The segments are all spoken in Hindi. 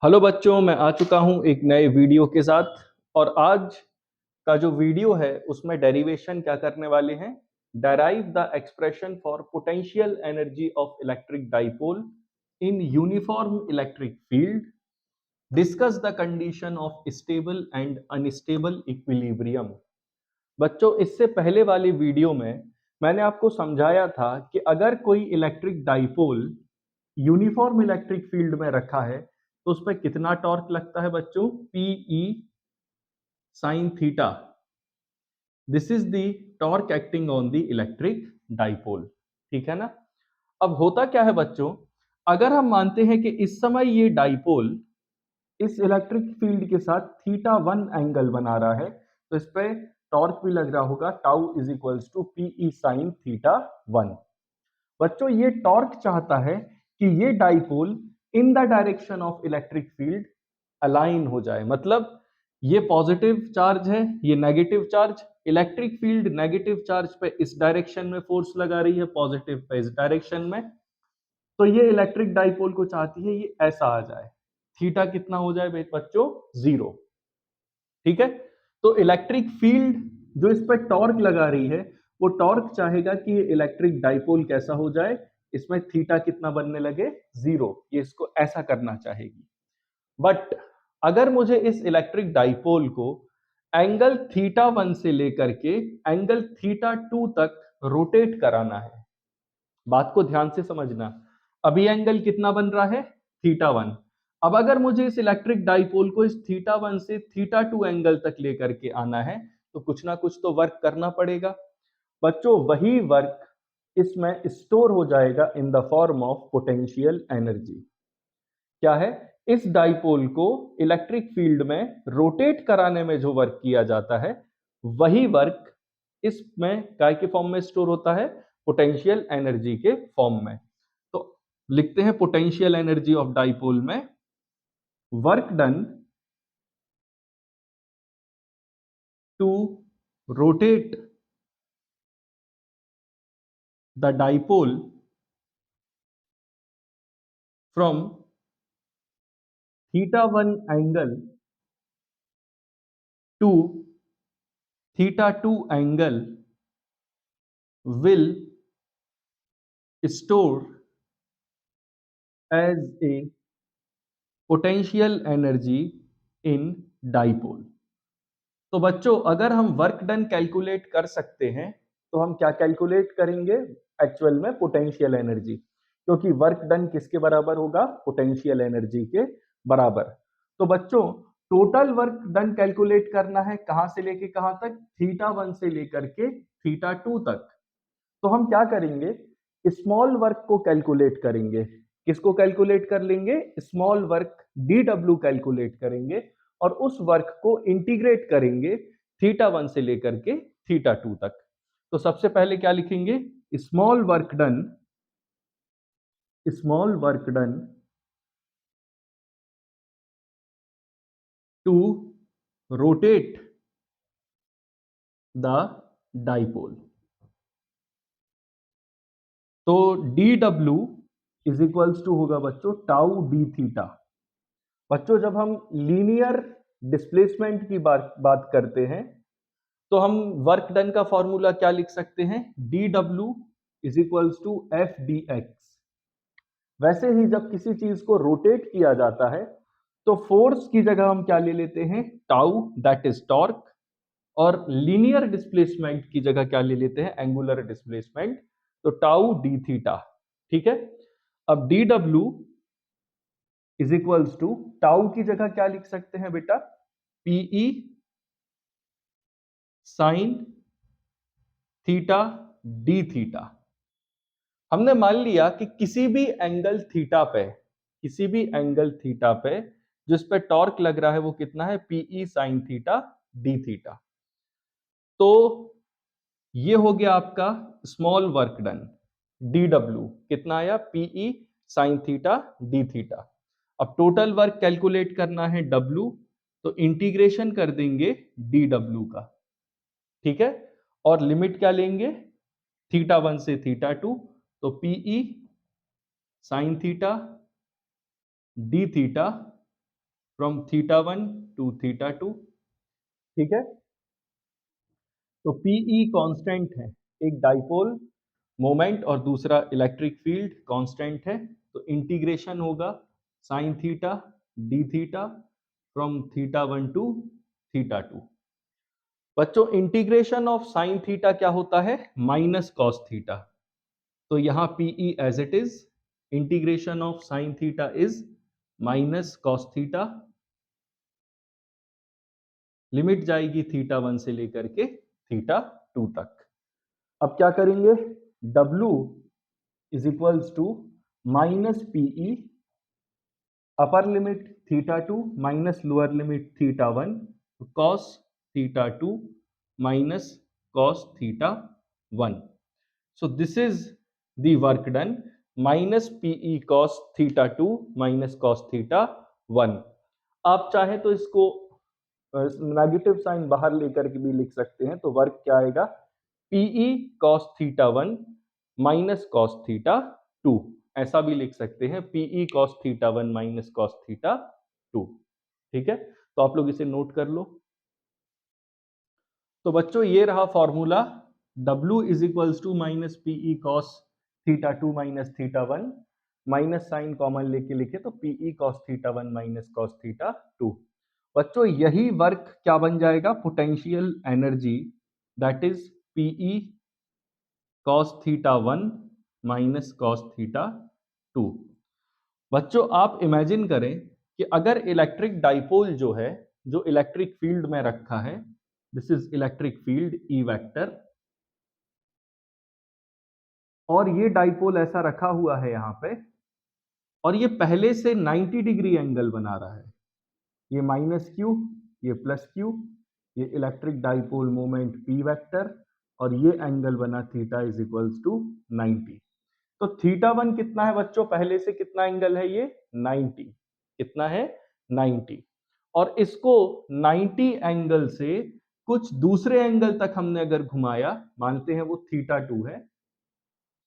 हेलो बच्चों, मैं आ चुका हूं एक नए वीडियो के साथ। और आज का जो वीडियो है उसमें डेरिवेशन क्या करने वाले हैं। Derive the expression for potential energy of electric dipole in uniform electric field. Discuss the condition of stable and unstable equilibrium. बच्चों, इससे पहले वाली वीडियो में मैंने आपको समझाया था कि अगर कोई electric dipole uniform electric field में रखा है तो उस पर कितना टॉर्क लगता है बच्चों, P E sine theta. This is the torque acting on the electric dipole. ठीक है ना। अब होता क्या है बच्चों, अगर हम मानते हैं कि इस समय ये डाइपोल इस इलेक्ट्रिक फील्ड के साथ थीटा वन एंगल बना रहा है तो इस पे टॉर्क भी लग रहा होगा tau is equals to P E sine theta one. बच्चों, ये टॉर्क चाहता है कि ये dipole in the direction of electric field align हो जाए। मतलब ये पॉजिटिव चार्ज है, ये negative charge. Electric field negative charge पे इस डायरेक्शन में फोर्स लगा रही है, पॉजिटिव पे इस डायरेक्शन में। तो ये इलेक्ट्रिक डाइपोल को चाहती है ये ऐसा आ जाए, थीटा कितना हो जाए बच्चों, जीरो। ठीक है। तो इलेक्ट्रिक फील्ड जो इस पर टॉर्क लगा रही है वो टॉर्क चाहेगा कि ये इलेक्ट्रिक डाइपोल कैसा हो जाए, इसमें थीटा कितना बनने लगे, जीरो। ये इसको ऐसा करना चाहेगी। बट अगर मुझे इस इलेक्ट्रिक डाइपोल को एंगल थीटा वन से लेकर के एंगल थीटा टू तक रोटेट कराना है, बात को ध्यान से समझना। अभी एंगल कितना बन रहा है, थीटा वन। अब अगर मुझे इस इलेक्ट्रिक डाइपोल को इस थीटा वन से थीटा टू एंगल तक लेकर के आना है तो कुछ ना कुछ तो वर्क करना पड़ेगा। बच्चों, वही वर्क इसमें स्टोर हो जाएगा in the form of potential energy. क्या है, इस डाइपोल को इलेक्ट्रिक फील्ड में रोटेट कराने में जो वर्क किया जाता है वही वर्क इसमें काय के फॉर्म में स्टोर होता है, पोटेंशियल एनर्जी के फॉर्म में। तो लिखते हैं पोटेंशियल एनर्जी ऑफ डाइपोल में work done to rotate the dipole from theta one angle to theta two angle will store as a potential energy in dipole। तो बच्चों, अगर हम वर्क डन कैलकुलेट कर सकते हैं तो हम क्या कैलकुलेट करेंगे, एक्चुअल में पोटेंशियल एनर्जी। क्योंकि वर्क डन किसके बराबर होगा, पोटेंशियल एनर्जी के बराबर। तो बच्चों, टोटल वर्क डन कैलकुलेट करना है कहां से लेके कहां तक, थीटा वन से लेकर के थीटा टू तक। तो हम क्या करेंगे, स्मॉल वर्क को कैलकुलेट करेंगे। किसको कैलकुलेट कर लेंगे, small work D W calculate करेंगे और उस वर्क को इंटीग्रेट करेंगे थीटा वन से लेकर के थीटा टू तक। तो सबसे पहले क्या लिखेंगे, small work done, small work done to rotate the dipole. तो D W is equals to होगा बच्चों टाउ डी थीटा। बच्चों, जब हम लीनियर डिस्प्लेसमेंट की बात करते हैं तो हम वर्क डन का फॉर्मूला क्या लिख सकते हैं, d W is equals to F d x. वैसे ही जब किसी चीज को रोटेट किया जाता है तो फोर्स की जगह हम क्या ले लेते हैं, टाउ, दैट इज टॉर्क। और लीनियर डिस्प्लेसमेंट की जगह क्या ले लेते हैं, एंगुलर डिस्प्लेसमेंट, तो टाउ डी थीटा। ठीक है। अब d W is equals to tau की जगह क्या लिख सकते हैं बेटा, P E sine theta D theta. हमने मान लिया कि किसी भी एंगल थीटा पे, किसी भी एंगल थीटा पे जिस पे टॉर्क लग रहा है वो कितना है, P E sine theta D theta. तो ये हो गया आपका small work done, d W कितना आया, P E sine theta D theta. अब टोटल वर्क कैलकुलेट करना है डब्ल्यू, तो इंटीग्रेशन कर देंगे डी डब्ल्यू का। ठीक है। और लिमिट क्या लेंगे, थीटा वन से थीटा टू, तो PE sine theta D theta from θ1 to θ2। ठीक है, तो पीई कांस्टेंट है, एक डाइपोल मोमेंट और दूसरा इलेक्ट्रिक फील्ड कांस्टेंट है, तो इंटीग्रेशन होगा sine theta D theta from θ1 to θ2। बच्चों इंटीग्रेशन ऑफ साइन थीटा क्या होता है? Minus cos theta. तो यहां PE as it is, integration of sine theta is minus cos theta, limit जाएगी θ1 से लेकर के θ2 तक। अब क्या करेंगे? W is equals to minus PE, upper limit θ2 minus lower limit θ1, cos θ2 minus cos θ1। So this is the work done, minus PE cos θ2 minus cos θ1। आप चाहे तो इसको नेगेटिव साइन बाहर लेकर के भी लिख सकते हैं, तो वर्क क्या आएगा? PE cos θ1 minus cos θ2, ऐसा भी लिख सकते हैं, PE cos θ1 minus cos θ2। ठीक है, तो आप लोग इसे नोट कर लो। तो बच्चों ये रहा formula, W is equals to minus PE cos θ2 minus θ1, minus sign common लेके लिखे तो पीई कॉस θ1 माइनस कॉस θ2। बच्चों यही वर्क क्या बन जाएगा? Potential energy, that is PE cos θ1 minus cos θ2। बच्चों आप इमेजिन करें कि अगर इलेक्ट्रिक डाइपोल जो है, जो इलेक्ट्रिक फील्ड में रखा है, this is electric field E vector, और ये डाइपोल ऐसा रखा हुआ है यहां पे, और ये पहले से 90 डिग्री एंगल बना रहा है, ये माइनस क्यू, ये प्लस क्यू, ये electric dipole moment P vector, और ये एंगल बना थीटा इज इक्वल्स टू 90। तो θ1 कितना है बच्चों? पहले से कितना एंगल है ये? 90। कितना है? 90। और इसको 90 एंगल से कुछ दूसरे एंगल तक हमने अगर घुमाया, मानते हैं वो θ2 है,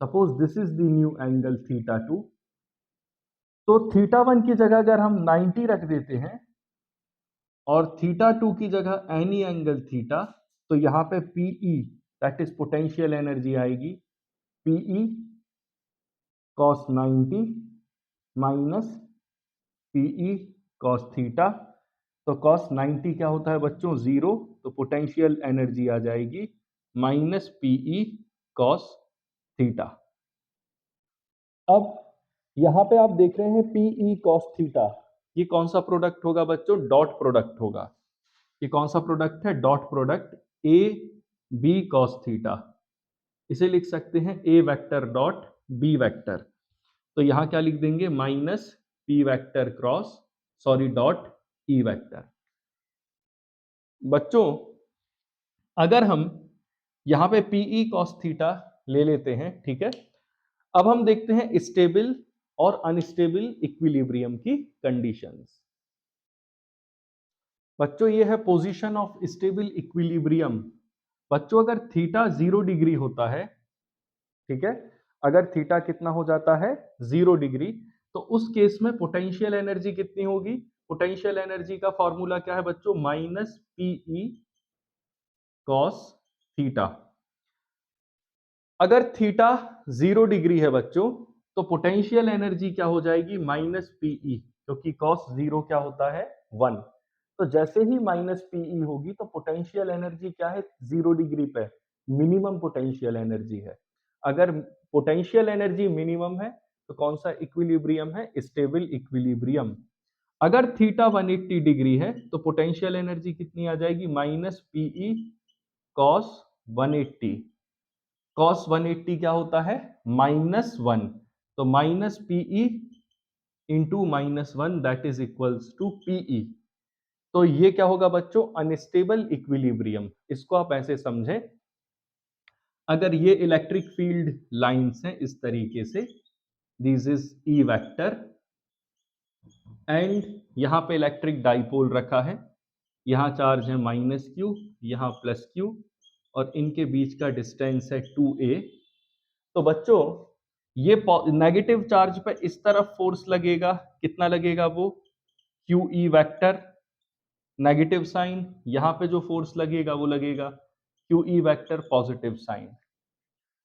suppose this is the new angle θ2, तो θ1 की जगह अगर हम 90 रख देते हैं और θ2 की जगह एनी एंगल थीटा, तो यहां पे PE that is potential energy आएगी, PE cos 90 minus PE cos theta. तो cos 90 क्या होता है बच्चों? 0, तो पोटेंशियल एनर्जी आ जाएगी माइनस पीई cos थीटा। अब यहां पे आप देख रहे हैं पीई cos थीटा, ये कौन सा प्रोडक्ट होगा बच्चों? डॉट प्रोडक्ट होगा। ये कौन सा प्रोडक्ट है? Dot product A B cos theta. इसे लिख सकते हैं A vector dot B vector. तो यहां क्या लिख देंगे? Minus P vector cross, sorry, dot E vector. बच्चों अगर हम यहां पे पीई cos थीटा ले लेते हैं, ठीक है, अब हम देखते हैं स्टेबल और अनस्टेबल इक्विलिब्रियम की कंडीशंस। बच्चों ये है पोजीशन ऑफ स्टेबल इक्विलिब्रियम। बच्चों अगर थीटा 0 डिग्री होता है, ठीक है, अगर थीटा कितना हो जाता है? 0 डिग्री, तो उस केस में पोटेंशियल एनर्जी कितनी होगी? पोटेंशियल एनर्जी का फॉर्मूला क्या है बच्चों? Minus PE cos theta. अगर थीटा 0 डिग्री है बच्चों, तो पोटेंशियल एनर्जी क्या हो जाएगी? माइनस पीई, क्योंकि कॉस 0 क्या होता है? 1। तो जैसे ही माइनस पीई होगी तो पोटेंशियल एनर्जी क्या है? 0 डिग्री पे मिनिमम पोटेंशियल एनर्जी है। अगर पोटेंशियल एनर्जी मिनिमम है तो कौन सा इक्विलिब्रियम है? Stable equilibrium. अगर थीटा 180 डिग्री है तो पोटेंशियल एनर्जी कितनी आ जाएगी? Minus PE cos 180। कॉस 180 क्या होता है? -1। तो minus P E into -1 that is equals to P E. तो ये क्या होगा बच्चों? Unstable equilibrium. इसको आप ऐसे समझें, अगर ये इलेक्ट्रिक फील्ड लाइंस हैं इस तरीके से, this is E vector, and यहां पे इलेक्ट्रिक डाइपोल रखा है, यहां चार्ज है माइनस क्यू, यहां प्लस क्यू, और इनके बीच का डिस्टेंस है 2a। तो बच्चों ये नेगेटिव चार्ज पे इस तरफ फोर्स लगेगा, कितना लगेगा वो? Q E vector, negative sign, यहां पे जो फोर्स लगेगा वो लगेगा Q E vector positive sign.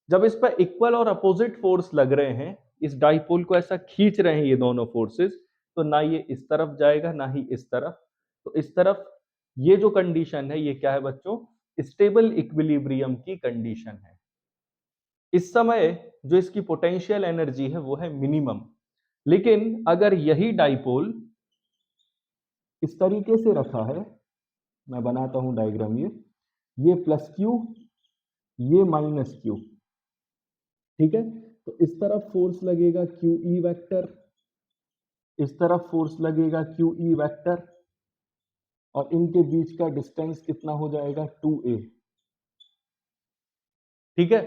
जब इस पर इक्वल और अपोजिट फोर्स लग रहे हैं, इस डाइपोल को ऐसा खींच रहे हैं ये दोनों फोर्सेस, तो ना ये इस तरफ जाएगा ना ही इस तरफ। तो इस तरफ ये जो कंडीशन है ये क्या है बच्चों, स्टेबल इक्विलिब्रियम की कंडीशन है। इस समय जो इसकी पोटेंशियल एनर्जी है वो है मिनिमम। लेकिन अगर यही डाइपोल इस तरीके से रखा है, मैं बनाता हूं डायग्राम, ये प्लस क्यू, ये माइनस क्यू, ठीक है। तो इस तरफ फोर्स लगेगा क्यू ई वेक्टर, इस तरफ फोर्स लगेगा क्यू ई वेक्टर, और इनके बीच का डिस्टेंस कितना हो जाएगा 2a, ठीक है।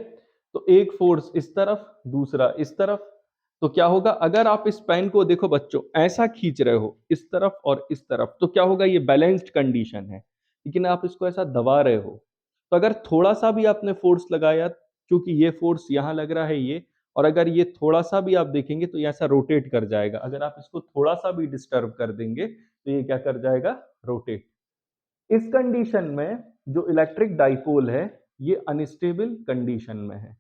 तो एक फोर्स इस तरफ, दूसरा इस तरफ। तो क्या होगा, अगर आप इस पेन को देखो बच्चों ऐसा खींच रहे हो इस तरफ और इस तरफ, तो क्या होगा, ये बैलेंस्ड कंडीशन है। लेकिन आप इसको ऐसा दबा रहे हो, तो अगर थोड़ा सा भी आपने फोर्स लगाया, क्योंकि ये फोर्स यहां लग रहा है ये, और अगर ये थोड़ा सा भी आप देखेंगे तो ये ऐसा रोटेट कर जाएगा। अगर आप इसको थोड़ा सा भी डिस्टर्ब कर देंगे तो ये क्या कर जाएगा, रोटेट। इस कंडीशन में जो इलेक्ट्रिक डाइपोल है ये अनस्टेबल कंडीशन में है,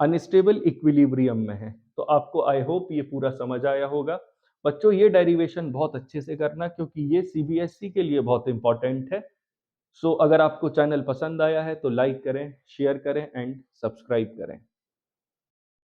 अनस्टेबल इक्विलिब्रियम में है। तो आपको आई होप ये पूरा समझ आया होगा बच्चों। ये डेरिवेशन बहुत अच्छे से करना, क्योंकि ये सीबीएसई के लिए बहुत इंपॉर्टेंट है। सो अगर आपको चैनल पसंद आया है तो लाइक करें, शेयर करें एंड सब्सक्राइब करें।